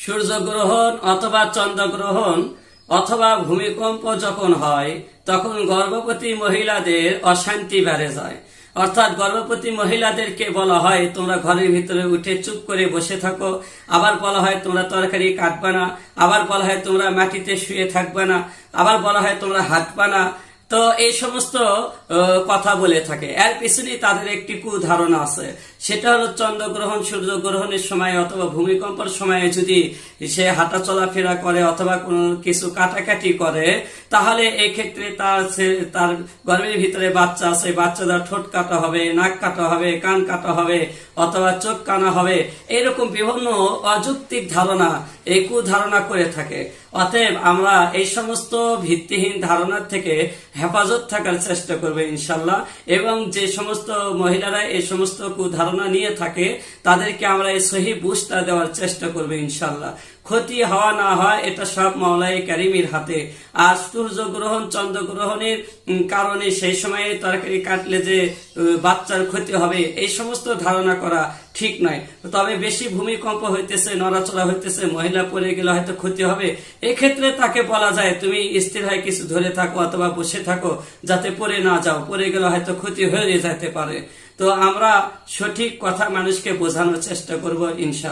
সূর্যগ্রহণ অথবা চন্দ্রগ্রহণ অথবা ভূমিকম্প যখন হয় তখন গর্ভবতী মহিলাদের অশান্তি বেড়ে যায়। অর্থাৎ গর্ভবতী মহিলাদেরকে বলা হয় তোমরা ঘরের ভিতরে উঠে চুপ করে বসে থাকো, আবার বলা হয় তোমরা তরকারি কাটবা না, আবার বলা হয় তোমরা মাটিতে শুয়ে থাকবে না, আবার বলা হয় তোমরা হাঁটবা না। তো এই সমস্ত কথা বলে থাকে। এর পিছনে তাদের একটি কুধারণা আছে, সেটা হলো চন্দ্রগ্রহণ সূর্যগ্রহণের সময় অথবা ভূমিকম্পের সময়ে যদি সে হাঁটা চলাফেরা করে অথবা কোনো কিছু কাটাকাটি করে, তাহলে এই ক্ষেত্রে তার গর্ভের ভিতরে বাচ্চা আছে, বাচ্চাদের ঠোঁট কাটা হবে, নাক কাটা হবে, কান কাটা হবে অথবা চোখ কানা হবে, এরকম বিভিন্ন অযৌক্তিক ধারণা, এই কুধারণা করে থাকে। অতএব আমরা এই সমস্ত ভিত্তিহীন ধারণার থেকে হেফাজত থাকার চেষ্টা করবে ইনশাল্লাহ। এবং যে সমস্ত মহিলারা এই সমস্ত কুধারণা নিয়ে থাকে তাদেরকে আমরা এই সহি বুঝটা দেওয়ার চেষ্টা করবে ইনশাল্লাহ। ক্ষতি হওয়া না হয় এটা সব মাওলাই কারিমের হাতে। আর সূর্যগ্রহণ চন্দ্রগ্রহণের কারণে সেই সময়ে তরকারি কাটলে যে বাচ্চার ক্ষতি হবে, এই সমস্ত ধারণা করা ঠিক নয়। তবে বেশি ভূমিকম্প হইতেছে, নড়াচড়া হইতেছে, মহিলা পড়ে গেলে হয়তো ক্ষতি হবে, এক্ষেত্রে তাকে বলা যায় তুমি স্থির হয়ে কিছু ধরে থাকো অথবা বসে থাকো, যাতে পড়ে না যাও, পড়ে গেলে হয়তো ক্ষতি হয়ে যেতে পারে। তো আমরা সঠিক কথা মানুষকে বোঝানোর চেষ্টা করব ইনশাআল্লাহ।